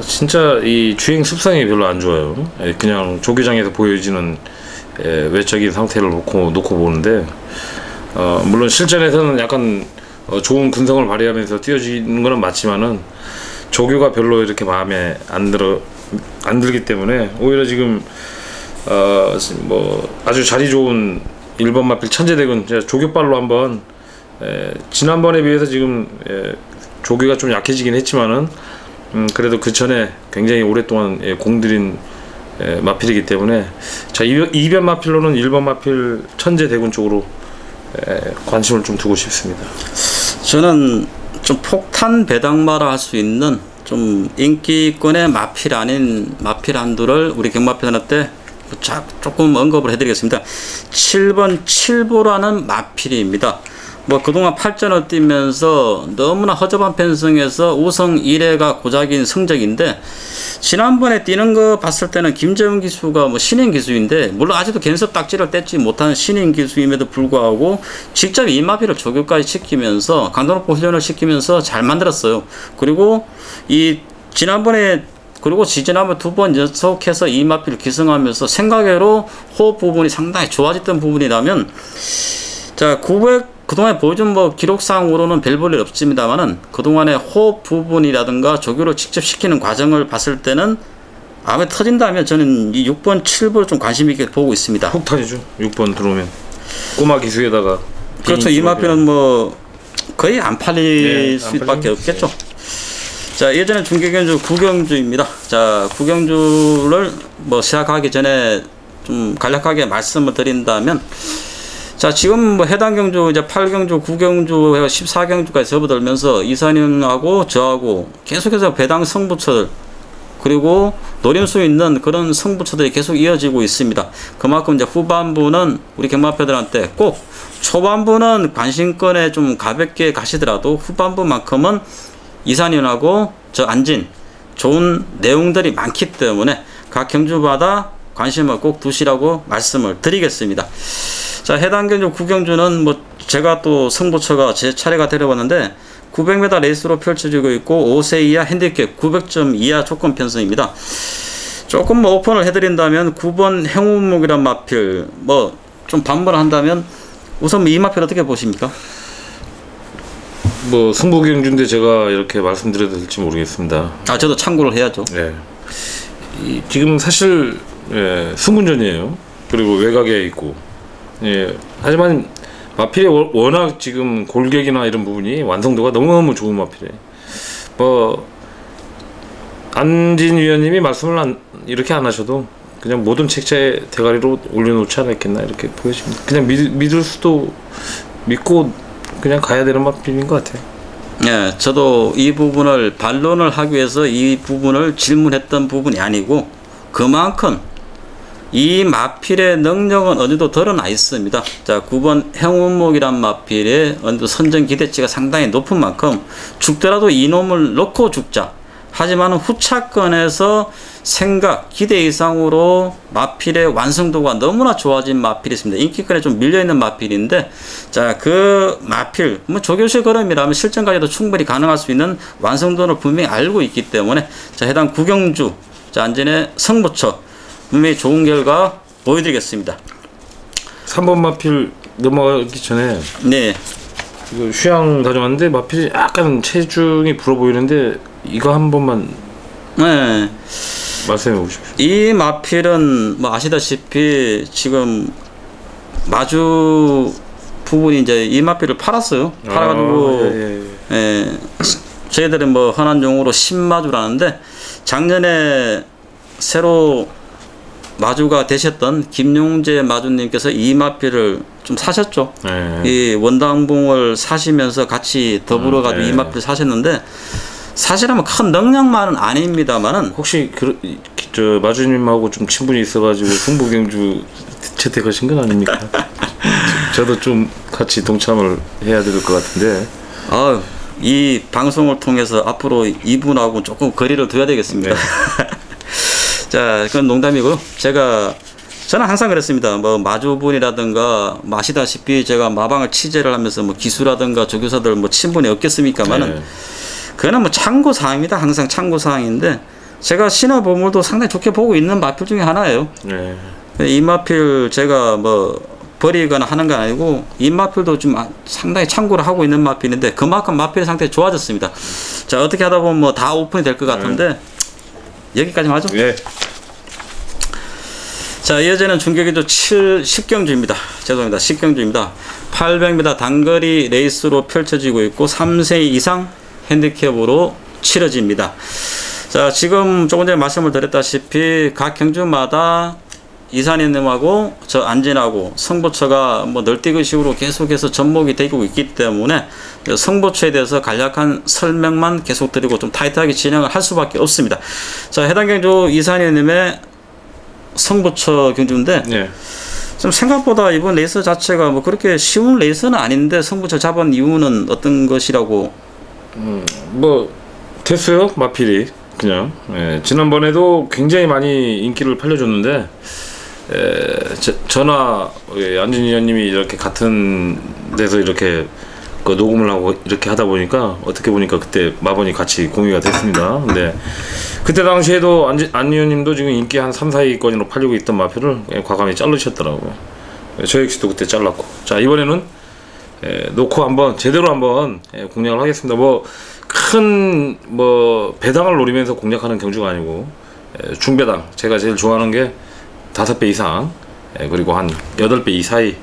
진짜 이 주행 습성이 별로 안 좋아요. 그냥 조교장에서 보여지는 외적인 상태를 놓고 보는데 물론 실전에서는 약간 좋은 근성을 발휘하면서 뛰어지는 거는 맞지만은 조교가 별로 이렇게 마음에 안 들기 때문에 오히려 지금 뭐 아주 자리 좋은 1번 마필 천재대군 조교발로 한번 지난번에 비해서 지금 조교가 좀 약해지긴 했지만은 그래도 그 전에 굉장히 오랫동안 공들인 마필이기 때문에 자 2번 마필로는 1번 마필 천재대군 쪽으로 관심을 좀 두고 싶습니다. 저는 좀 폭탄 배당마라 할 수 있는 좀 인기권의 마필 아닌 마필 한두를 우리 경마편업 때 조금 언급을 해드리겠습니다. 7번 칠보라는 마필입니다. 뭐 그동안 8전을 뛰면서 너무나 허접한 편성에서 우승 1회가 고작인 성적인데 지난번에 뛰는 거 봤을 때는 김재훈 기수가 뭐 신인 기수인데 물론 아직도 견습 딱지를 떼지 못하는 신인 기수임에도 불구하고 직접 이 마필을 조교까지 시키면서 강도 높은 훈련을 시키면서 잘 만들었어요. 그리고 이 지난번에 그리고 지지난번 2번 연속해서 이 마필을 기승하면서 생각외로 호흡 부분이 상당히 좋아졌던 부분이라면 자 900 그동안에 보여준 뭐 기록상으로는 별 볼 일 없습니다만은 그동안의 호흡 부분이라든가 조교를 직접 시키는 과정을 봤을 때는 아마 터진다면 저는 이 6번, 7번을 좀 관심 있게 보고 있습니다. 훅 터지죠. 6번 들어오면 꼬마 기수에다가 그렇죠. 이 마필은 뭐 거의 안 팔릴 수밖에 없겠죠. 자, 예전에 중계경주 구경주입니다. 자, 구경주를 뭐 시작하기 전에 좀 간략하게 말씀을 드린다면, 자, 지금 뭐 해당 경주 이제 8경주, 9경주, 14경주까지 접어들면서 이사님하고 저하고 계속해서 배당 승부처들 그리고 노림수 있는 그런 승부처들이 계속 이어지고 있습니다. 그만큼 이제 후반부는 우리 경마패들한테 꼭 초반부는 관심권에 좀 가볍게 가시더라도 후반부만큼은 이사님하고 저 안진 좋은 내용들이 많기 때문에 각 경주마다 관심을 꼭 두시라고 말씀을 드리겠습니다. 자, 해당 경주 9경주는 뭐 제가 또 승부처가 제 차례가 되려왔는데 900m 레이스로 펼쳐지고 있고 5세 이하 핸디캡 900점 이하 조건 편성입니다. 조금 뭐 오픈을 해드린다면 9번 행운목이란 마필 뭐 좀 반문을 한다면 우선 이 마필 어떻게 보십니까? 뭐 승부경주인데 제가 이렇게 말씀드려도 될지 모르겠습니다. 아, 저도 참고를 해야죠. 네. 지금 사실 승군전이에요. 그리고 외곽에 있고. 예. 하지만 마필이 워낙 지금 골격이나 이런 부분이 완성도가 너무너무 좋은 마필이에요. 뭐 안진 위원님이 말씀을 이렇게 안 하셔도 그냥 모든 책자에 대가리로 올려놓지 않았겠나 이렇게 보여집니다. 그냥 믿을 수도 믿고 그냥 가야 되는 마필인 것 같아요. 예, 저도 이 부분을 반론을 하기 위해서 이 부분을 질문했던 부분이 아니고 그만큼 이 마필의 능력은 어느 정도 드러나 있습니다. 자, 9번 행운목이란 마필의 어느 정도 선정 기대치가 상당히 높은 만큼 죽더라도 이놈을 넣고 죽자. 하지만 후차권에서 생각, 기대 이상으로 마필의 완성도가 너무나 좋아진 마필이 있습니다. 인기권에 좀 밀려있는 마필인데, 자, 그 마필, 뭐 조교실 걸음이라면 실전까지도 충분히 가능할 수 있는 완성도를 분명히 알고 있기 때문에, 자, 해당 구경주, 자, 안진의 승부처, 분명히 좋은 결과 보여드리겠습니다. 3번 마필 넘어가기 전에, 네. 이거 휴양 다녀왔는데 마필이 약간 체중이 불어 보이는데, 이거 한 번만 네. 말씀해 보십시오. 이 마필은 뭐 아시다시피 지금 마주 부분이 이제 이 마필을 팔았어요. 팔아가지고 저희들은 뭐 흔한 용어로 신마주라는데 작년에 새로 마주가 되셨던 김용재 마주님께서 이 마필을 좀 사셨죠. 이 원당봉을 사시면서 같이 더불어 가지고 이 마필을 사셨는데 사실은 큰 능력만은 아닙니다만은 혹시 저 마주님하고 좀 친분이 있어가지고 승부경주 채택하신 건 아닙니까? 저도 좀 같이 동참을 해야 될 것 같은데. 이 방송을 통해서 앞으로 이분하고 조금 거리를 둬야 되겠습니다. 네. 자, 그건 농담이고요. 저는 항상 그랬습니다. 뭐 마주분이라든가 아시다시피 제가 마방을 취재를 하면서 뭐 기수라든가 조교사들 뭐 친분이 없겠습니까만은. 네. 그거는 뭐 참고사항입니다. 항상 참고사항인데 제가 신화보물도 상당히 좋게 보고 있는 마필 중에 하나예요. 네. 이 마필 제가 뭐 버리거나 하는 건 아니고 이 마필도 좀 상당히 참고를 하고 있는 마필인데 그만큼 마필의 상태가 좋아졌습니다. 자, 어떻게 하다 보면 뭐 다 오픈이 될 것 같은데 여기까지만 하죠. 네. 자, 이어지는 중계기조 10경주입니다. 죄송합니다. 10경주입니다. 800m 단거리 레이스로 펼쳐지고 있고 3세 이상 핸디캡으로 치러집니다. 자, 지금 조금 전에 말씀을 드렸다시피 각 경주마다 이사님하고 저 안진하고 승부처가 뭐 널뛰기식으로 계속해서 접목이 되고 있기 때문에 승부처에 대해서 간략한 설명만 계속 드리고 좀 타이트하게 진행을 할 수밖에 없습니다. 자, 해당 경주 이사님의 승부처 경주인데 네. 좀 생각보다 이번 레이스 자체가 뭐 그렇게 쉬운 레이스는 아닌데 승부처 잡은 이유는 어떤 것이라고? 뭐 됐어요. 마필이 그냥 지난번에도 굉장히 많이 인기를 팔려줬는데 저나 안진 위원님이 이렇게 같은 데서 이렇게 그 녹음을 하고 이렇게 하다 보니까 어떻게 보니까 그때 마번이 같이 공유가 됐습니다. 근데 그때 당시에도 안 위원님도 지금 인기 한 3, 4위권으로 팔리고 있던 마필을 과감히 자르셨더라고요. 저 역시도 그때 잘랐고, 자, 이번에는 놓고 한번 제대로 한번 공략을 하겠습니다. 뭐 큰 뭐 배당을 노리면서 공략하는 경주가 아니고 중배당 제가 제일 좋아하는 게 5배 이상, 그리고 한 8배 이 사이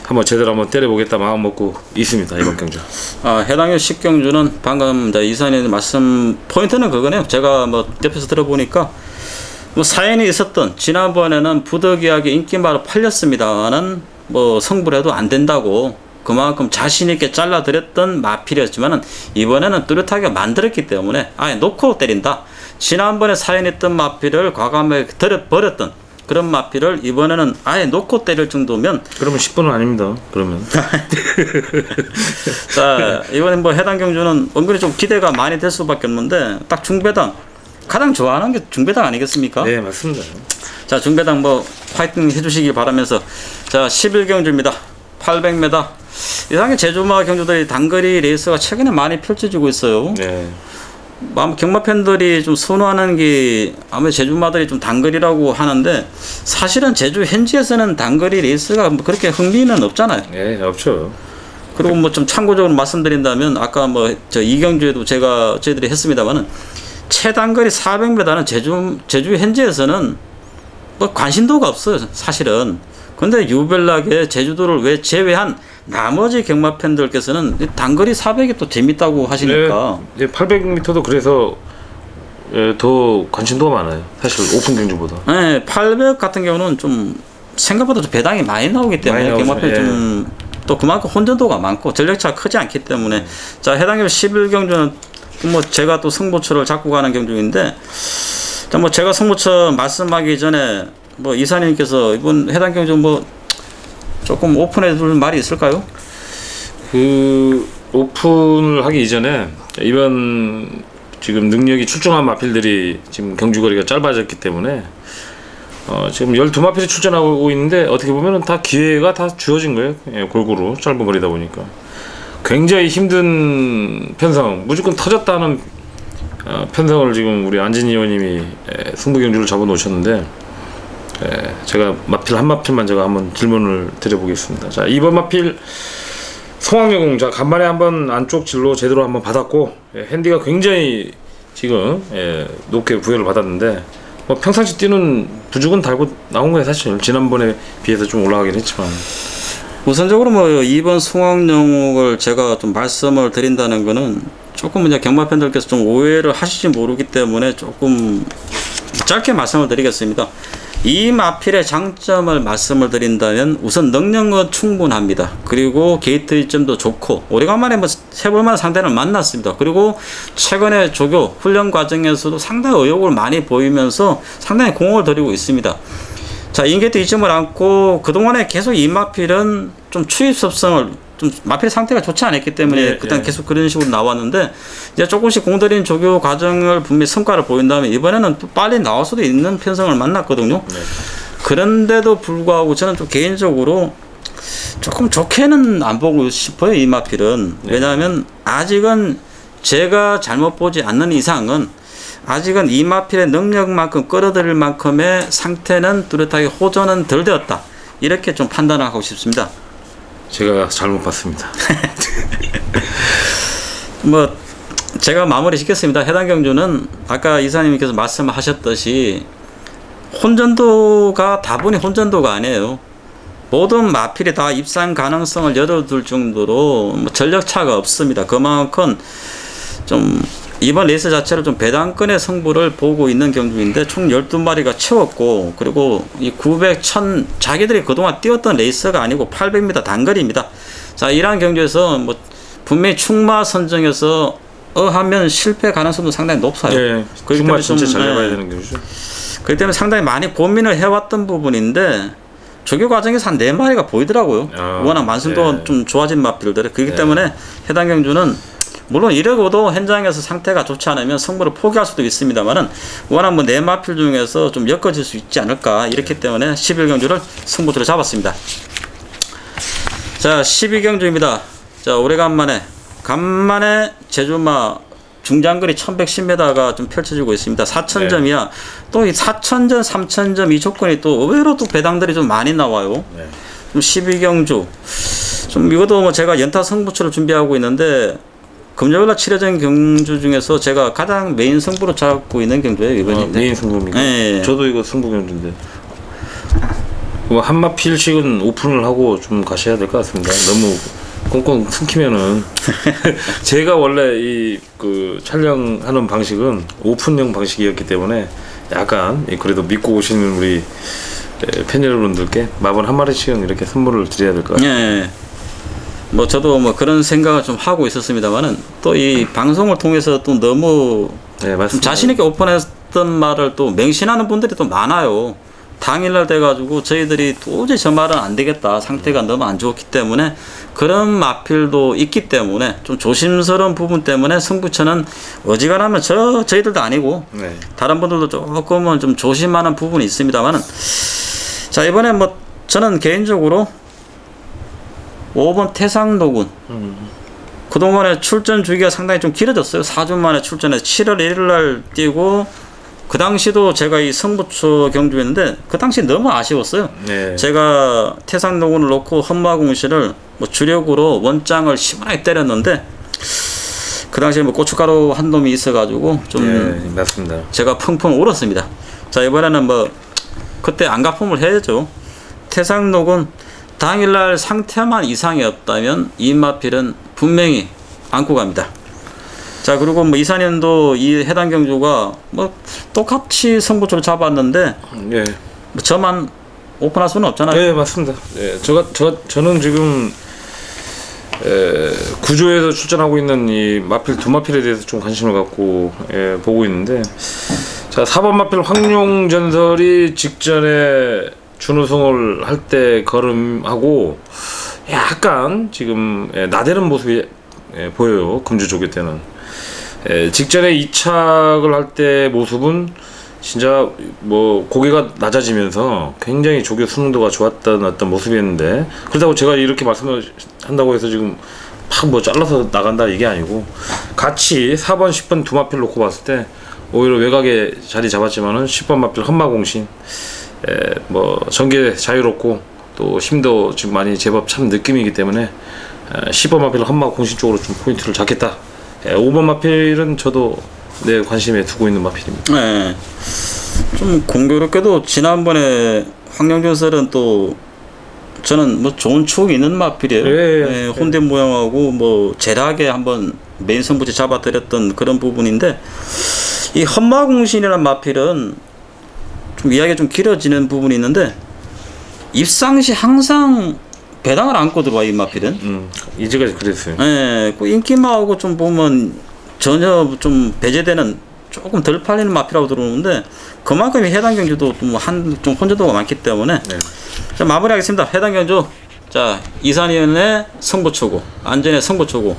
한번 제대로 한번 때려보겠다 마음 먹고 있습니다. 이번 경주. 해당형 10경주는 방금 이사님 말씀 포인트는 그거네요. 제가 뭐 옆에서 들어보니까 뭐 사연이 있었던, 지난번에는 부득이하게 인기마로 팔렸습니다는 뭐 성불해도 안 된다고 그만큼 자신 있게 잘라드렸던 마필이었지만은 이번에는 뚜렷하게 만들었기 때문에 아예 놓고 때린다. 지난번에 사연했던 마필을 과감하게 버렸던 그런 마필을 이번에는 아예 놓고 때릴 정도면, 그러면 10분은 아닙니다. 그러면 자, 이번에 뭐 해당 경주는 은근히 좀 기대가 많이 될 수밖에 없는데, 딱 중배당 가장 좋아하는 게 중배당 아니겠습니까? 네, 맞습니다. 자, 중배당 뭐 파이팅 해주시기 바라면서, 자, 11경주입니다. 800m 이상의 제주마 경주들이 단거리 레이스가 최근에 많이 펼쳐지고 있어요. 네. 아마 경마 팬들이 좀 선호하는 게 아무래도 제주마들이 좀 단거리라고 하는데, 사실은 제주 현지에서는 단거리 레이스가 뭐 그렇게 흥미는 없잖아요. 네, 없죠. 그리고 뭐 좀 참고적으로 말씀드린다면, 아까 뭐 저 이경주에도 저희들이 했습니다만은 최단거리 400m는 제주 현지에서는 뭐 관심도가 없어요, 사실은. 근데 유별나게 제주도를 왜 제외한 나머지 경마 팬들께서는 단거리 400이 또 재밌다고 하시니까. 네, 800m도 그래서 더 관심도가 많아요. 사실 오픈 경주보다. 네, 800 같은 경우는 좀 생각보다 좀 배당이 많이 나오기 때문에 경마 팬이 좀 또 그만큼 혼전도가 많고 전력차가 크지 않기 때문에. 자, 해당 경주 11경주는 뭐 제가 또 승부처를 잡고 가는 경주인데, 자, 뭐 제가 승부처 말씀하기 전에 뭐 이사님께서 이번 해당 경주 뭐 조금 오픈해 둘 말이 있을까요? 그 오픈을 하기 이전에 이번 지금 능력이 출중한 마필들이 지금 경주거리가 짧아졌기 때문에 지금 12마필이 출전하고 있는데, 어떻게 보면 다 기회가 다 주어진 거예요. 골고루 짧은 거리다 보니까 굉장히 힘든 편성, 무조건 터졌다는 편성을 지금 우리 안진희 의원님이 승부 경주를 잡아 놓으셨는데, 제가 마필 한 마필만 제가 한번 질문을 드려보겠습니다. 자, 2번 마필 송악여공, 자 간만에 한번 안쪽 진로 제대로 한번 받았고, 핸디가 굉장히 지금 높게 부여를 받았는데, 뭐 평상시 뛰는 부죽은 달고 나온 거예요. 사실 지난번에 비해서 좀 올라가긴 했지만. 우선적으로 뭐 2번 송악영옥을 제가 좀 말씀을 드린다는 거는 조금 이제 경마 팬들께서 좀 오해를 하실지 모르기 때문에 조금 짧게 말씀을 드리겠습니다. 이 마필의 장점을 말씀을 드린다면, 우선 능력은 충분합니다. 그리고 게이트 이점도 좋고, 오래간만에 뭐 세볼만한 상대를 만났습니다. 그리고 최근에 조교 훈련 과정에서도 상당히 의욕을 많이 보이면서 상당히 공을 들이고 있습니다. 자, 인게이트 이점을 안고 그동안에 계속 이 마필은 좀 추입습성을, 좀 마필 상태가 좋지 않았기 때문에 그때 계속 그런 식으로 나왔는데, 이제 조금씩 공들인 조교 과정을 분명히 성과를 보인다면 이번에는 또 빨리 나올 수도 있는 편성을 만났거든요. 그런데도 불구하고 저는 좀 개인적으로 조금 좋게는 안 보고 싶어요, 이 마필은. 왜냐하면 아직은 제가 잘못 보지 않는 이상은 아직은 이 마필의 능력만큼 끌어들일 만큼의 상태는 뚜렷하게 호전은 덜 되었다, 이렇게 좀 판단을 하고 싶습니다. 제가 잘못 봤습니다. 뭐 제가 마무리 짓겠습니다. 해당 경주는 아까 이사님께서 말씀하셨듯이 혼전도가 다분히 혼전도가 아니에요. 모든 마필이 다 입상 가능성을 열어둘 정도로 뭐 전력차가 없습니다. 그만큼 좀 이번 레이스 자체를 좀 배당권의 승부를 보고 있는 경주인데, 총 12마리가 채웠고, 그리고 이 900, 1000 자기들이 그동안 뛰었던 레이스가 아니고 800m 단거리입니다. 자, 이러한 경주에서 뭐 분명히 충마 선정에서 하면 실패 가능성도 상당히 높아요. 네, 충마 진짜 잘 해봐야 되는 경주죠. 그렇기 때문에 상당히 많이 고민을 해왔던 부분인데, 조교 과정에서 한 4마리가 보이더라고요. 워낙 만순도가 좀 좋아진 마필들. 그렇기 때문에 해당 경주는 물론 이러고도 현장에서 상태가 좋지 않으면 승부를 포기할 수도 있습니다만은, 워낙 뭐 4마필 중에서 좀 엮어질 수 있지 않을까, 이렇기 때문에 11경주를 승부처로 잡았습니다. 자, 12경주입니다. 자, 오래간만에 간만에 제주마 중장거리 1110m가 좀 펼쳐지고 있습니다. 4000점이야. 또 이 4000점, 3000점 이 조건이 또 의외로 또 배당들이 좀 많이 나와요. 좀 12경주 좀 이것도 뭐 제가 연타 승부처를 준비하고 있는데, 금요일날 치러진 경주 중에서 제가 가장 메인 승부로 잡고 있는 경주예요 이번에. 메인 승부입니까? 네. 저도 이거 승부 경주인데. 뭐 한마필씩은 오픈을 하고 좀 가셔야 될 것 같습니다. 너무 꽁꽁 숨기면은 제가 원래 이 그 촬영하는 방식은 오픈형 방식이었기 때문에 약간 그래도 믿고 오시는 우리 팬 여러분들께 마번 한 마리씩은 이렇게 선물을 드려야 될 것 같아요. 예. 뭐 저도 뭐 그런 생각을 좀 하고 있었습니다만은 또 이 방송을 통해서 또 너무 네, 맞습니다. 자신 있게 오픈했던 말을 또 맹신하는 분들이 또 많아요. 당일날 돼가지고 저희들이 도저히 저 말은 안 되겠다, 상태가 너무 안 좋기 때문에 그런 마필도 있기 때문에 좀 조심스러운 부분 때문에 승부처는 어지간하면 저희들도 아니고 네. 다른 분들도 조금은 좀 조심하는 부분이 있습니다만은, 자 이번에 뭐 저는 개인적으로 5번 태상노군 그동안에 출전 주기가 상당히 좀 길어졌어요. 4주 만에 출전해서 7월 1일날 뛰고, 그 당시도 제가 이 승부처 경주였는데 그 당시 너무 아쉬웠어요. 네. 제가 태상노군을 놓고 험마공시를 뭐 주력으로 원장을 시원하게 때렸는데 그 당시에 뭐 고춧가루 한 놈이 있어가지고 좀 네, 맞습니다. 제가 펑펑 울었습니다. 자 이번에는 뭐 그때 안가품을 해야죠. 태상노군 당일날 상태만 이상이 없다면 이마필은 분명히 안고 갑니다. 자 그리고 뭐 이사년도 이 해당 경주가 뭐 똑같이 승부처를 잡았는데 예. 뭐 저만 오픈할 수는 없잖아요. 네, 맞습니다. 예, 저는 지금 구조에서 출전하고 있는 이 마필 두 마필에 대해서 좀 관심을 갖고 보고 있는데, 자 4번 마필 황룡전설이 직전에 준우승을 할 때 걸음하고 약간 지금 나대는 모습이 보여요. 금주 조교 때는. 직전에 이착을 할 때 모습은 진짜 뭐 고개가 낮아지면서 굉장히 조교 수능도가 좋았던 어떤 모습이었는데, 그렇다고 제가 이렇게 말씀을 한다고 해서 지금 팍 뭐 잘라서 나간다 이게 아니고, 같이 4번 10번 두 마필 놓고 봤을 때 오히려 외곽에 자리 잡았지만은 10번 마필 험마공신 뭐 전개 자유롭고 또 힘도 지금 많이 제법 참 느낌이기 때문에 10번 마필 험마공신 쪽으로 좀 포인트를 잡겠다. 5번 마필은 저도 내 관심에 두고 있는 마필입니다. 네. 좀 공교롭게도 지난번에 황룡전설은 또 저는 뭐 좋은 추억이 있는 마필이에요. 네, 혼대 모양하고 뭐 재락에 한번 메인 선부지 잡아드렸던 그런 부분인데, 이 험마공신이라는 마필은 좀 이야기가 좀 길어지는 부분이 있는데 입상 시 항상 배당을 안고 들어와 이 마필은. 이제까지 그랬어요. 네, 그 인기마하고 좀 보면 전혀 좀 배제되는 조금 덜 팔리는 마필하고 들어오는데 그만큼 해당 경주도 좀 혼재도가 많기 때문에. 네. 자 마무리하겠습니다. 해당 경주 자 이산현의 승부처고 안전의 승부처고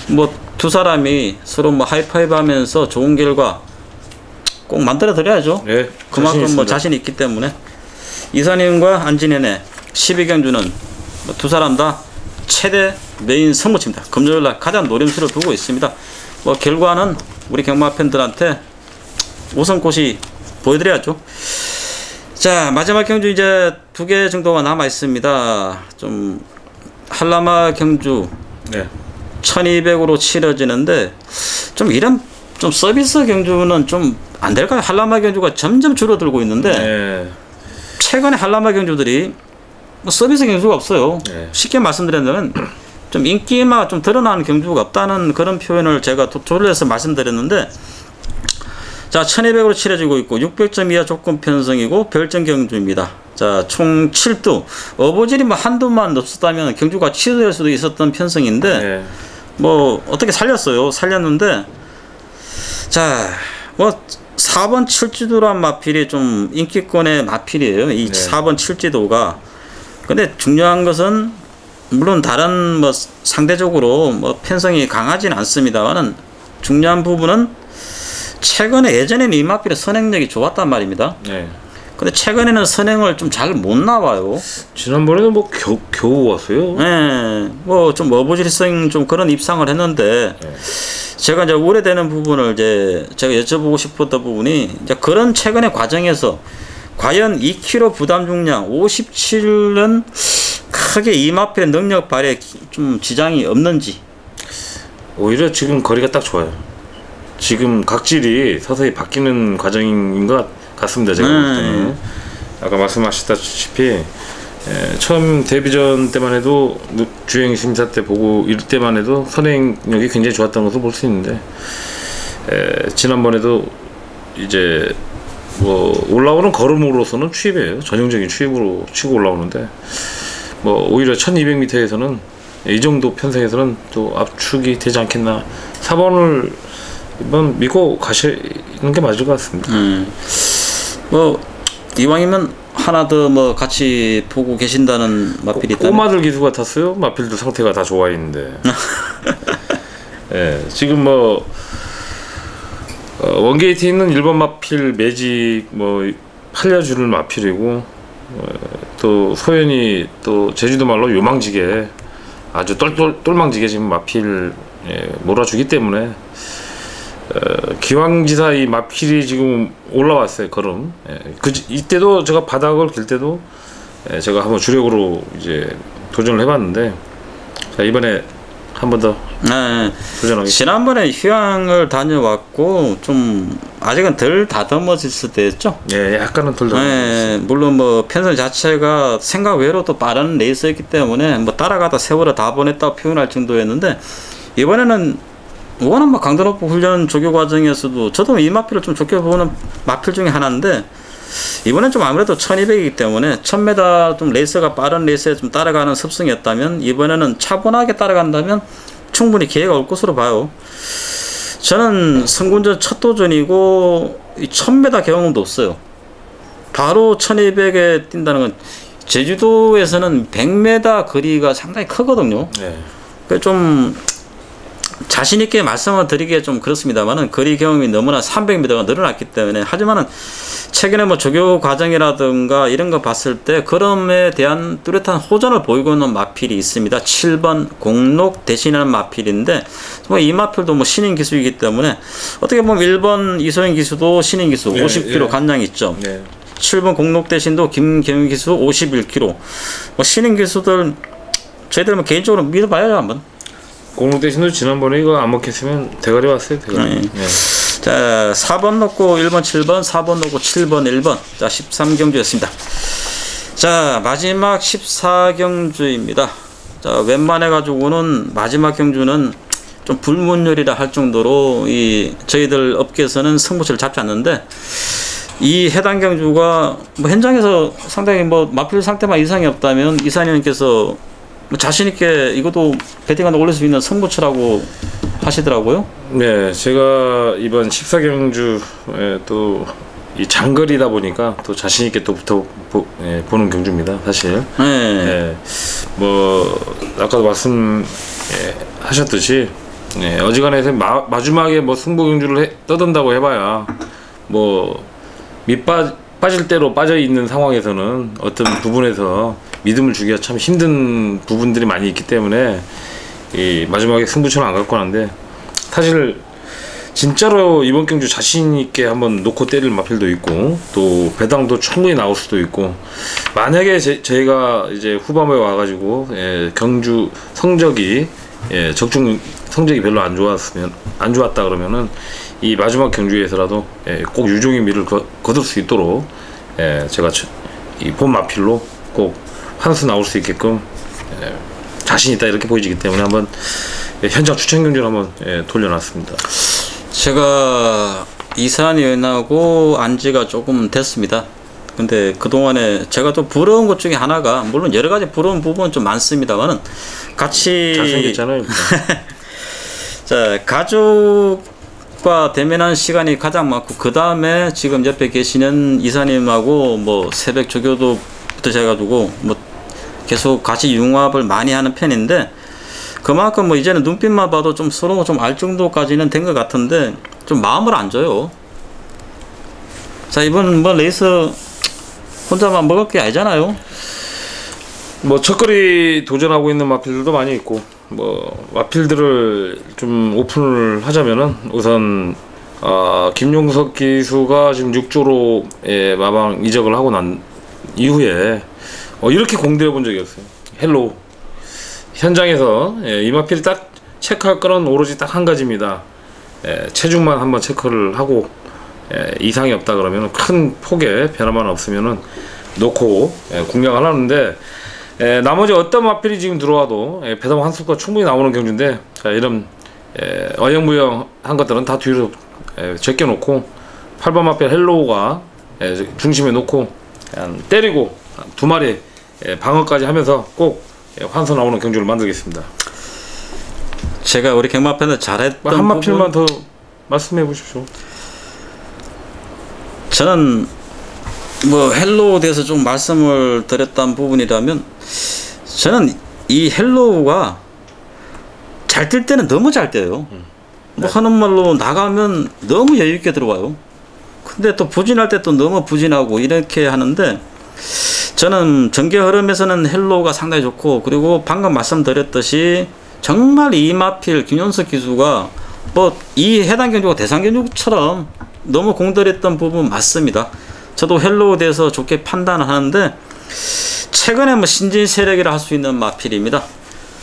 뭐 두 사람이 서로 뭐 하이파이브 하면서 좋은 결과 꼭 만들어 드려야죠. 네, 그만큼 뭐 자신이 있기 때문에 이산현과 안진현의 12경주는 뭐 두 사람 다 최대 메인 승부처입니다. 금요일날 가장 노림수를 두고 있습니다. 뭐 결과는 우리 경마 팬들한테 우선꽃이 보여드려야죠. 자 마지막 경주 이제 2개 정도가 남아 있습니다. 좀 한라마 경주 네. 1200으로 치러지는데 좀 이런 좀 서비스 경주는 좀 안 될까요? 한라마 경주가 점점 줄어들고 있는데 네. 최근에 한라마 경주들이 뭐 서비스 경주가 없어요. 네. 쉽게 말씀드리면 좀 인기만 좀 드러나는 경주가 없다는 그런 표현을 제가 조절해서 말씀드렸는데, 자 1200으로 치러지고 있고 600점 이하 조건 편성이고 별점 경주입니다. 자 총 7두 어버질이 뭐 한두만 없었다면 경주가 취소될 수도 있었던 편성인데 네. 뭐 어떻게 살렸는데, 자 뭐 4번 칠지도란 마필이 좀 인기권의 마필이에요. 이 네. 4번 칠지도가. 근데 중요한 것은 물론 다른 뭐 상대적으로 뭐 편성이 강하진 않습니다만은 중요한 부분은 최근에 예전에는 이 마필의 선행력이 좋았단 말입니다. 네. 근데 최근에는 선행을 좀 잘 못 나와요. 지난번에는 뭐 겨우 왔어요. 네, 뭐 좀 어부질성 좀 그런 입상을 했는데, 네. 제가 이제 우려되는 부분을 이제 제가 여쭤보고 싶었던 부분이 이제 그런 최근의 과정에서 과연 2kg 부담 중량 57은 크게 이 마필의 능력 발휘에 좀 지장이 없는지. 오히려 지금 거리가 딱 좋아요. 지금 각질이 서서히 바뀌는 과정인 것 같습니다. 제가 볼 때는 아까 말씀하셨다시피 처음 데뷔전 때만 해도 주행 심사 때 보고 이럴 때만 해도 선행력이 굉장히 좋았던 것을 볼 수 있는데 지난번에도 이제 뭐 올라오는 걸음으로서는 추입이에요. 전형적인 추입으로 치고 올라오는데 뭐 오히려 1200m에서는 이 정도 편성에서는 또 압축이 되지 않겠나. 4번을 이번 믿고 가시는 게 맞을 것 같습니다. 뭐 이왕이면 하나 더 뭐 같이 보고 계신다는 마필이 있다면 꼬마들 기수 같았어요. 마필도 상태가 다 좋아 있는데. 예, 지금 뭐 원게이트에 있는 1번 마필 매직 뭐 팔려주는 마필이고 또 소연이 또 제주도 말로 요망지게 아주 똘망지게 지금 마필 몰아주기 때문에 기왕지사 이 마필이 지금 올라왔어요. 걸음. 이때도 제가 바닥을 길 때도 제가 한번 주력으로 이제 도전을 해봤는데 자, 이번에 한 번 더 도전하겠습니다. 지난번에 휴양을 다녀왔고 좀 아직은 덜 다듬어졌을 때였죠. 예, 약간은 덜 다듬어졌어요. 물론 뭐 편성 자체가 생각 외로 또 빠른 레이스였기 때문에 뭐 따라가다 세월을 다 보냈다고 표현할 정도였는데 이번에는 워낙 뭐 강도 높은 훈련 조교 과정에서도 저도 이 마필을 좀 좋게 보는 마필 중에 하나인데 이번엔 좀 아무래도 1200이기 때문에 1000m 좀 레이스가 빠른 레이스에 좀 따라가는 습성이었다면 이번에는 차분하게 따라간다면 충분히 기회가 올 것으로 봐요. 저는 성군전 첫 도전이고 1000m 경험도 없어요. 바로 1200에 뛴다는 건 제주도에서는 100m 거리가 상당히 크거든요. 그래서 좀 자신있게 말씀을 드리기에 좀 그렇습니다만은 거리 경험이 너무나 300m가 늘어났기 때문에 하지만은 최근에 뭐 조교 과정이라든가 이런 거 봤을 때 걸음에 대한 뚜렷한 호전을 보이고 있는 마필이 있습니다. 7번 공록 대신하는 마필인데 뭐 이 마필도 뭐 신인 기수이기 때문에 어떻게 보면 1번 이소영 기수도 신인 기수 50kg 간장 있죠. 7번 공록 대신도 김경윤 기수 51kg. 뭐 신인 기수들 저희들 뭐 개인적으로 믿어봐야죠 한번. 공록 대신도 지난번에 이거 안 먹혔으면 대가리 왔어요. 대가리. 자 4번 놓고 1번 7번 4번 놓고 7번 1번 자 13경주였습니다. 자 마지막 14경주입니다. 자 웬만해 가지고는 마지막 경주는 좀 불문율이라 할 정도로 이 저희들 업계에서는 승부처를 잡지 않는데 이 해당 경주가 뭐 현장에서 상당히 뭐 마필 상태만 이상이 없다면 이사님께서 자신있게 이것도 배팅한다 올릴 수 있는 승부처라고 하시더라고요. 네, 제가 이번 14경주에 또 이 장거리다 보니까 또 자신있게 또 보는 경주입니다, 사실. 뭐, 아까도 말씀하셨듯이, 어지간해서 마지막에 뭐 승부 경주를 떠든다고 해봐야, 뭐, 빠질 대로 빠져있는 상황에서는 어떤 부분에서 믿음을 주기가 참 힘든 부분들이 많이 있기 때문에 이 마지막에 승부처는 안 갖고 가는데 사실 진짜로 이번 경주 자신있게 한번 놓고 때릴 마필도 있고 또 배당도 충분히 나올 수도 있고 만약에 저희가 이제 후반에 와가지고 경주 성적이 적중 성적이 별로 안 좋았다 그러면은 이 마지막 경주에서라도 꼭 유종의 미를 거둘 수 있도록 제가 이 본 마필로 꼭 환수 나올 수 있게끔 자신 있다 이렇게 보이기 때문에 한번 현장 추천 경주를 한번 돌려놨습니다. 제가 이산연하고 안지가 조금 됐습니다. 근데 그동안에 제가 또 부러운 것 중에 하나가 물론 여러 가지 부러운 부분은 좀 많습니다만은 같이 잘생겼잖아요. 자 가족과 대면한 시간이 가장 많고 그 다음에 지금 옆에 계시는 이사님하고 뭐 새벽 조교도부터 해가지고 뭐 계속 같이 융합을 많이 하는 편인데 그만큼 뭐 이제는 눈빛만 봐도 좀 서로 좀 알 정도까지는 된 것 같은데 좀 마음을 안 줘요. 자 이번 뭐 레이스 혼자만 먹을 게 아니잖아요. 뭐 첫거리 도전하고 있는 마필들도 많이 있고 뭐 마필들을 좀 오픈을 하자면은 우선 김용석 기수가 지금 6조로 마방 이적을 하고 난 이후에 이렇게 공들여 본 적이 없어요. 헬로 현장에서 이 마필이 딱 체크할 거는 오로지 딱 한 가지입니다. 체중만 한번 체크를 하고 이상이 없다 그러면 큰 폭의 변화만 없으면은 놓고 공략을 하는데, 나머지 어떤 마필이 지금 들어와도 배당 한 수가 충분히 나오는 경주인데, 자, 이런 어영부영한 것들은 다 뒤로 제껴놓고 8번 마필 헬로우가 중심에 놓고 그냥 때리고 두 마리 방어까지 하면서 꼭 환수 나오는 경주를 만들겠습니다. 제가 우리 경마팬들 잘했던 한 마필만 더 말씀해 보십시오. 저는 뭐 헬로우에 대해서 좀 말씀을 드렸던 부분이라면, 저는 이 헬로우가 잘 뛸 때는 너무 잘 뛰어요. 뭐 하는 말로 나가면 너무 여유 있게 들어와요. 근데 또 부진할 때 또 너무 부진하고 이렇게 하는데, 저는 전개 흐름에서는 헬로우가 상당히 좋고, 그리고 방금 말씀드렸듯이 정말 이마필 김윤석 기수가 뭐 이 해당 경주가 대상 경주처럼 너무 공들였던 부분 맞습니다. 저도 헬로우에 대해서 좋게 판단을 하는데, 최근에 뭐 신진 세력이라 할 수 있는 마필입니다.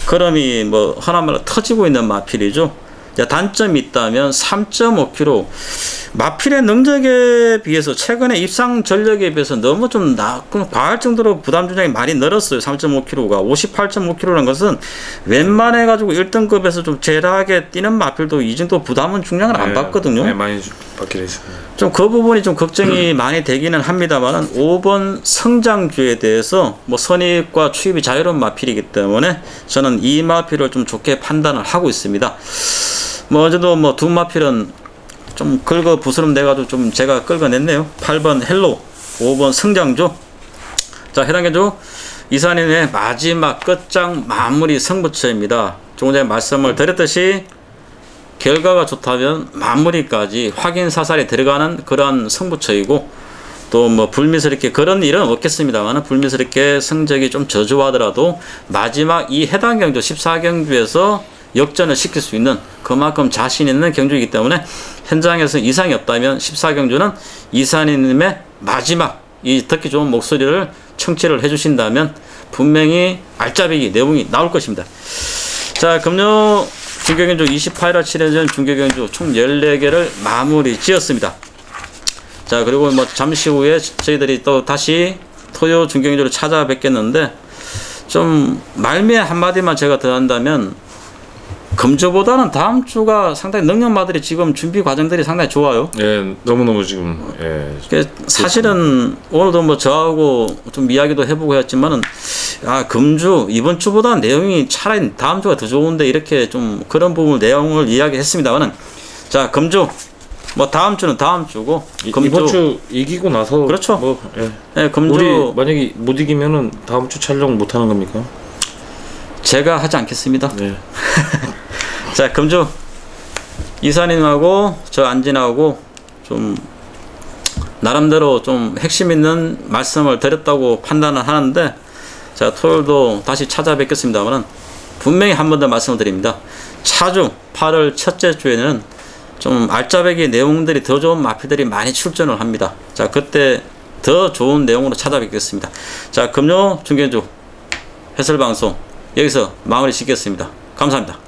그럼이 뭐 하나말로 터지고 있는 마필이죠. 단점이 있다면 3.5kg 마필의 능력에 비해서 최근에 입상 전력에 비해서 너무 좀 과할 정도로 부담 중량이 많이 늘었어요. 3.5kg가 58.5kg라는 것은 웬만해 가지고 1등급에서 좀 제라하게 뛰는 마필도 이 정도 부담은 중량을 안 받거든요. 많이 받게 돼 있습니다. 좀 그 부분이 좀 걱정이 많이 되기는 합니다만, 5번 성장주에 대해서 뭐 선입과 추입이 자유로운 마필이기 때문에 저는 이 마필을 좀 좋게 판단을 하고 있습니다. 뭐 어제도 뭐 두 마필은 좀 긁어 부스럼 내가지고 좀 제가 긁어냈네요. 8번 헬로, 5번 성장주. 자, 해당 경주 이산인의 마지막 끝장 마무리 승부처입니다. 조금 전에 말씀을 드렸듯이 결과가 좋다면 마무리까지 확인 사살이 들어가는 그러한 승부처이고, 또 뭐 불미스럽게 그런 일은 없겠습니다만, 불미스럽게 성적이 좀 저조하더라도 마지막 이 해당 경주 14경주에서 역전을 시킬 수 있는 그만큼 자신 있는 경주이기 때문에, 현장에서 이상이 없다면 14경주는 이산희님의 마지막 이 듣기 좋은 목소리를 청취를 해주신다면 분명히 알짜배기 내용이 나올 것입니다. 자, 금요 중계경주 28일 치러진 중계경주 총 14개를 마무리 지었습니다. 자, 그리고 뭐 잠시 후에 저희들이 또 다시 토요 중계경주를 찾아뵙겠는데, 좀 말미에 한마디만 제가 더 한다면, 금주보다는 다음 주가 상당히 능력마들이 지금 준비 과정들이 상당히 좋아요. 예, 너무너무 지금, 사실은 오늘도 뭐 저하고 좀 이야기도 해보고 했지만은, 금주 이번 주보다 내용이 차라리 다음 주가 더 좋은데, 이렇게 좀 그런 부분 내용을 이야기했습니다만은, 자, 금주 뭐 다음 주는 다음 주고, 이번 주 이기고 나서, 그렇죠. 뭐, 금주 우리 만약에 못 이기면은 다음 주 촬영 못 하는 겁니까? 제가 하지 않겠습니다. 네. 자, 금주 이사님하고 저 안진하고 좀 나름대로 좀 핵심 있는 말씀을 드렸다고 판단을 하는데, 자, 토요일도 다시 찾아뵙겠습니다만, 분명히 한 번 더 말씀을 드립니다. 차주 8월 첫째 주에는 좀 알짜배기 내용들이 더 좋은 마필들이 많이 출전을 합니다. 자, 그때 더 좋은 내용으로 찾아뵙겠습니다. 자, 금요 중계주 해설방송 여기서 마무리 짓겠습니다. 감사합니다.